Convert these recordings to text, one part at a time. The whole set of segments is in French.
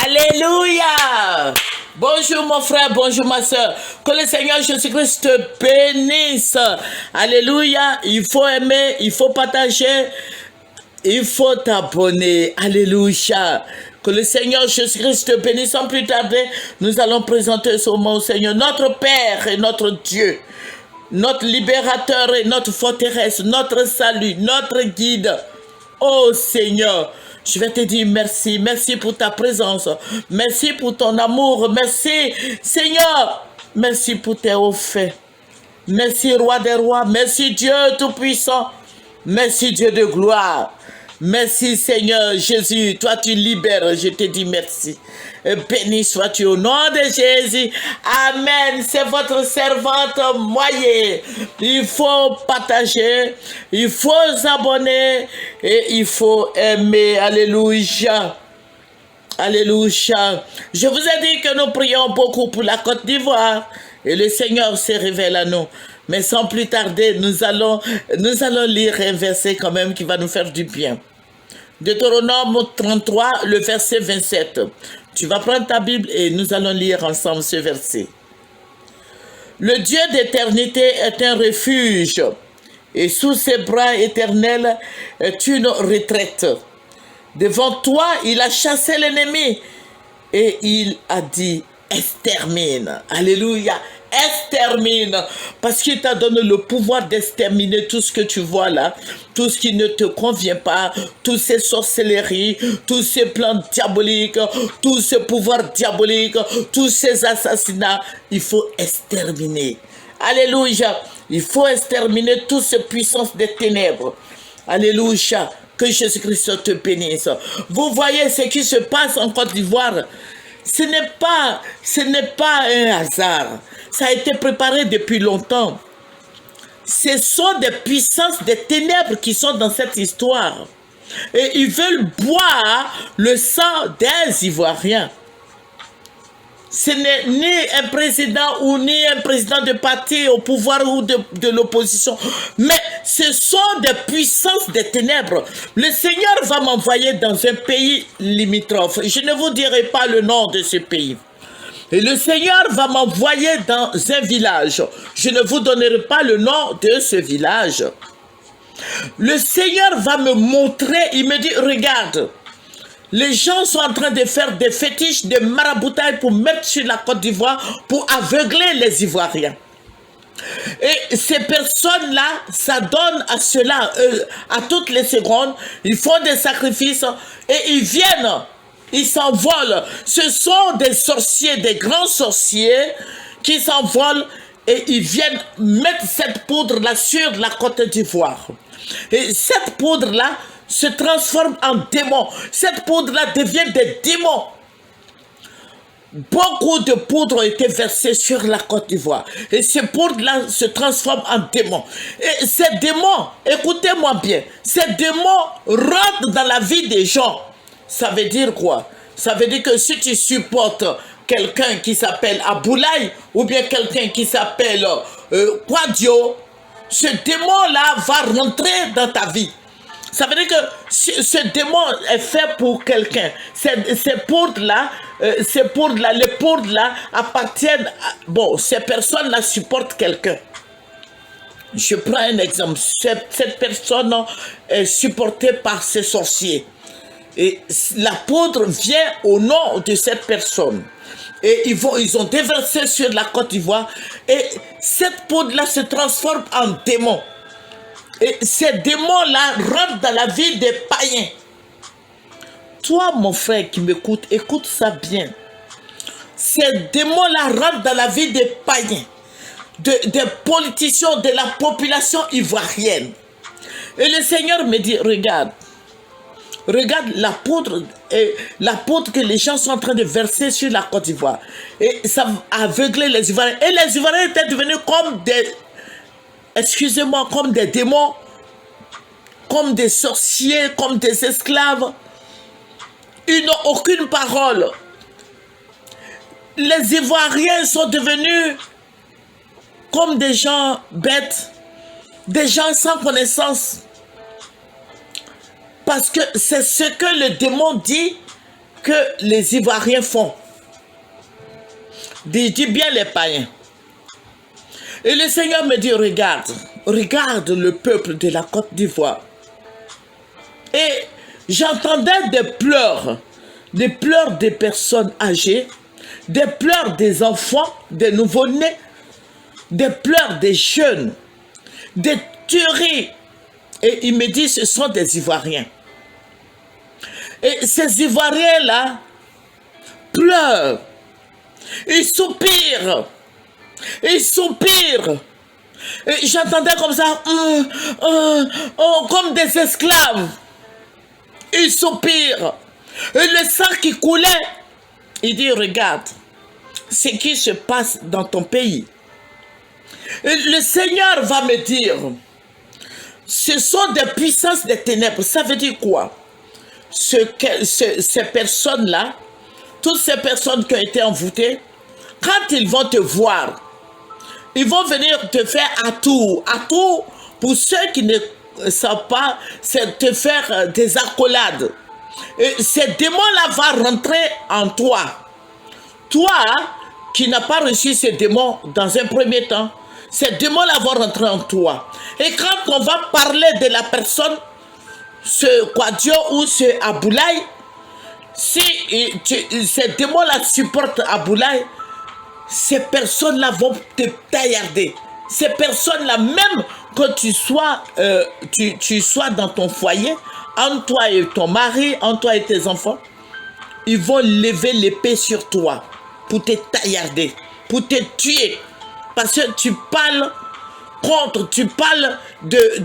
Alléluia. Bonjour mon frère, bonjour ma soeur. Que le Seigneur Jésus-Christ te bénisse. Alléluia. Il faut aimer, il faut partager, il faut t'abonner. Alléluia. Que le Seigneur Jésus-Christ te bénisse. Sans plus tarder, nous allons présenter ce mot au Seigneur, notre Père et notre Dieu, notre libérateur et notre forteresse, notre salut, notre guide. Oh Seigneur, je vais te dire merci. Merci pour ta présence. Merci pour ton amour. Merci Seigneur. Merci pour tes hauts faits. Merci Roi des rois. Merci Dieu Tout-Puissant. Merci Dieu de gloire. Merci Seigneur Jésus, toi tu libères, je te dis merci. Béni sois-tu au nom de Jésus. Amen. C'est votre servante Moyer. Il faut partager, il faut s'abonner et il faut aimer. Alléluia. Alléluia. Je vous ai dit que nous prions beaucoup pour la Côte d'Ivoire et le Seigneur se révèle à nous. Mais sans plus tarder, nous allons lire un verset quand même qui va nous faire du bien. Deutéronome 33, le verset 27. Tu vas prendre ta Bible et nous allons lire ensemble ce verset. Le Dieu d'éternité est un refuge et sous ses bras éternels est une retraite. Devant toi, il a chassé l'ennemi et il a dit extermine. Alléluia. Extermine, parce qu'il t'a donné le pouvoir d'exterminer tout ce que tu vois là, tout ce qui ne te convient pas, toutes ces sorcelleries, tous ces plans diaboliques, tous ces pouvoirs diaboliques, tous ces assassinats, il faut exterminer. Alléluia, il faut exterminer toutes ces puissances des ténèbres. Alléluia, que Jésus-Christ te bénisse. Vous voyez ce qui se passe en Côte d'Ivoire. Ce n'est pas un hasard. Ça a été préparé depuis longtemps. Ce sont des puissances des ténèbres qui sont dans cette histoire. Et ils veulent boire le sang des Ivoiriens. Ce n'est ni un président ou ni un président de parti au pouvoir ou de l'opposition. Mais ce sont des puissances des ténèbres. Le Seigneur va m'envoyer dans un pays limitrophe. Je ne vous dirai pas le nom de ce pays. Et le Seigneur va m'envoyer dans un village. Je ne vous donnerai pas le nom de ce village. Le Seigneur va me montrer, il me dit, regarde, les gens sont en train de faire des fétiches, des maraboutage pour mettre sur la Côte d'Ivoire, pour aveugler les Ivoiriens. Et ces personnes-là, ça donne à cela, à toutes les secondes, ils font des sacrifices et ils viennent. Ils s'envolent. Ce sont des sorciers, des grands sorciers qui s'envolent et ils viennent mettre cette poudre-là sur la Côte d'Ivoire. Et cette poudre-là se transforme en démons. Cette poudre-là devient des démons. Beaucoup de poudre ont été versées sur la Côte d'Ivoire. Et ces poudres-là se transforment en démons. Et ces démons, écoutez-moi bien, ces démons rentrent dans la vie des gens. Ça veut dire quoi? Ça veut dire que si tu supportes quelqu'un qui s'appelle Aboulaye ou bien quelqu'un qui s'appelle Kwadio, ce démon-là va rentrer dans ta vie. Ça veut dire que ce démon est fait pour quelqu'un. Ces poudres-là, les poudres-là appartiennent à... Bon, ces personnes-là supportent quelqu'un. Je prends un exemple. Cette personne est supportée par ses sorciers. Et la poudre vient au nom de cette personne. Et ils ont déversé sur la Côte d'Ivoire. Et cette poudre-là se transforme en démon. Et ces démons-là rentrent dans la vie des païens. Toi, mon frère qui m'écoute, écoute ça bien. Ces démons-là rentrent dans la vie des païens, des politiciens, de la population ivoirienne. Et le Seigneur me dit, regarde la poudre que les gens sont en train de verser sur la Côte d'Ivoire. Et ça a aveuglé les Ivoiriens. Et les Ivoiriens étaient devenus comme comme des démons, comme des sorciers, comme des esclaves. Ils n'ont aucune parole. Les Ivoiriens sont devenus comme des gens bêtes, des gens sans connaissance. Parce que c'est ce que le démon dit que les Ivoiriens font. Dis bien les païens. Et le Seigneur me dit, regarde le peuple de la Côte d'Ivoire. Et j'entendais des pleurs des personnes âgées, des pleurs des enfants, des nouveau-nés, des pleurs des jeunes, des tueries. Et il me dit, ce sont des Ivoiriens. Et ces Ivoiriens-là pleurent, ils soupirent. Et j'entendais comme ça, comme des esclaves. Ils soupirent. Et le sang qui coulait. Il dit, regarde, ce qui se passe dans ton pays. Et le Seigneur va me dire, ce sont des puissances des ténèbres. Ça veut dire quoi? Ces personnes-là, toutes ces personnes qui ont été envoûtées, quand ils vont te voir, ils vont venir te faire à tour. Pour ceux qui ne savent pas, c'est te faire des accolades. Et ces démons-là vont rentrer en toi. Toi, qui n'as pas reçu ces démons dans un premier temps, ces démons-là vont rentrer en toi. Et quand on va parler de la personne, ce Kwadio ou ce Aboulaye, si ces démons-là supportent Aboulaye, ces personnes-là vont te taillarder. Ces personnes-là, même quand tu sois dans ton foyer, entre toi et ton mari, entre toi et tes enfants, ils vont lever l'épée sur toi pour te taillarder, pour te tuer. Parce que tu parles de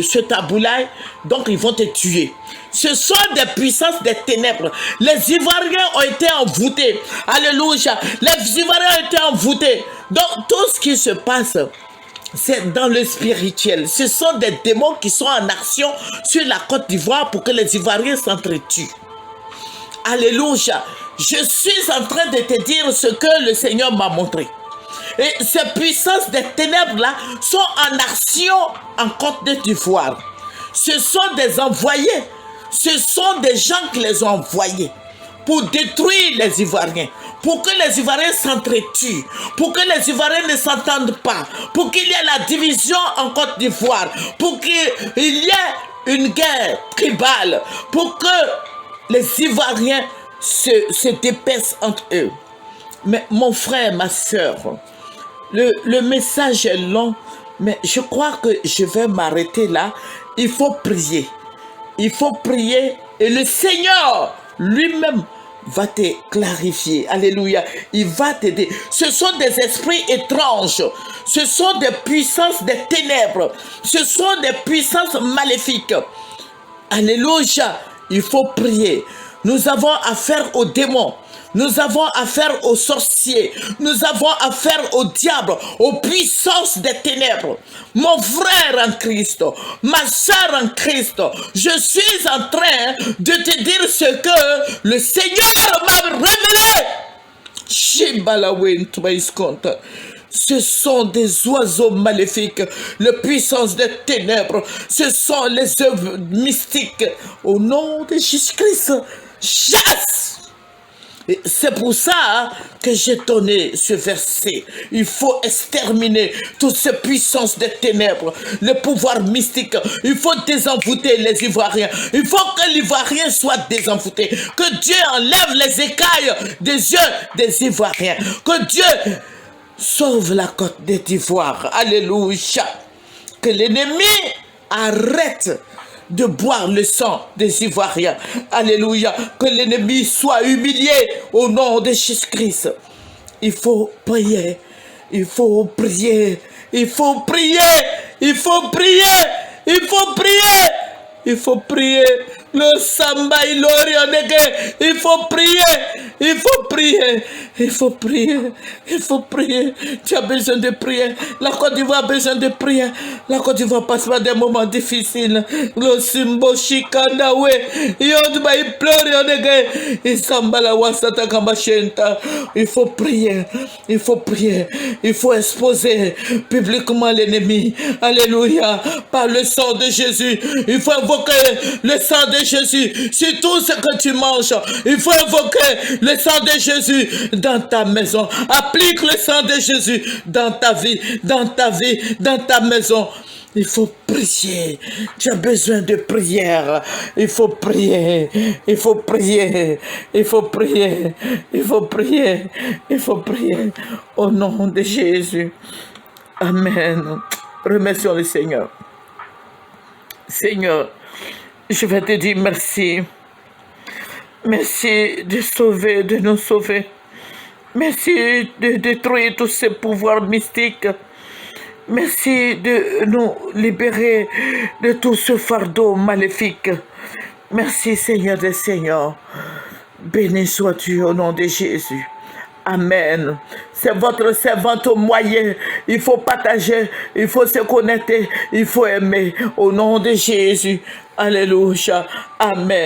ce Aboulaye, donc ils vont te tuer. Ce sont des puissances des ténèbres. Les Ivoiriens ont été envoûtés. Alléluia. Les Ivoiriens ont été envoûtés. Donc tout ce qui se passe, c'est dans le spirituel. Ce sont des démons qui sont en action sur la Côte d'Ivoire pour que les Ivoiriens s'entretuent. Alléluia. Je suis en train de te dire ce que le Seigneur m'a montré. Et ces puissances des ténèbres-là sont en action en Côte d'Ivoire. Ce sont des envoyés. Ce sont des gens qui les ont envoyés pour détruire les Ivoiriens, pour que les Ivoiriens s'entretuent, pour que les Ivoiriens ne s'entendent pas, pour qu'il y ait la division en Côte d'Ivoire, pour qu'il y ait une guerre tribale, pour que les Ivoiriens se dépaissent entre eux. Mais mon frère, ma soeur, le message est long, mais je crois que je vais m'arrêter là. Il faut prier. Il faut prier et le Seigneur lui-même va te clarifier. Alléluia. Il va t'aider. Ce sont des esprits étranges. Ce sont des puissances des ténèbres. Ce sont des puissances maléfiques. Alléluia. Il faut prier. Nous avons affaire aux démons. Nous avons affaire aux sorciers. Nous avons affaire au diable, aux puissances des ténèbres. Mon frère en Christ, ma soeur en Christ, je suis en train de te dire ce que le Seigneur m'a révélé. Ce sont des oiseaux maléfiques, les puissances des ténèbres. Ce sont les œuvres mystiques. Au nom de Jésus-Christ, chasse! C'est pour ça que j'ai donné ce verset. Il faut exterminer toutes ces puissances des ténèbres, le pouvoir mystique. Il faut désenvoûter les Ivoiriens. Il faut que l'Ivoirien soit désenvoûté. Que Dieu enlève les écailles des yeux des Ivoiriens. Que Dieu sauve la Côte d'Ivoire. Alléluia. Que l'ennemi arrête de boire le sang des Ivoiriens. Alléluia. Que l'ennemi soit humilié au nom de Jésus-Christ. Il faut prier. Il faut prier. Il faut prier. Il faut prier. Il faut prier. Il faut prier. Le samba il faut prier. Il faut prier. Il faut prier. Il faut prier. Tu as besoin de prier. La Côte d'Ivoire a besoin de prier. La Côte d'Ivoire passe par des moments difficiles. Le Simbo Shikandawe. Yodba, il pleure. Il s'emballa. Il faut prier. Il faut prier. Il faut exposer publiquement l'ennemi. Alléluia. Par le sang de Jésus. Il faut invoquer le sang de Jésus sur tout ce que tu manges. Il faut invoquer le sang de Jésus dans ta maison. Applique le sang de Jésus dans ta vie, dans ta maison. Il faut prier. Tu as besoin de prière. Il faut prier. Il faut prier. Il faut prier. Il faut prier. Il faut prier. Au nom de Jésus. Amen. Remercions le Seigneur. Seigneur, je vais te dire merci. Merci de sauver, de nous sauver. Merci de détruire tous ces pouvoirs mystiques. Merci de nous libérer de tout ce fardeau maléfique. Merci Seigneur des Seigneurs. Béni sois-tu au nom de Jésus. Amen. C'est votre servante au moyen. Il faut partager, il faut se connecter, il faut aimer au nom de Jésus. Alléluia. Amen.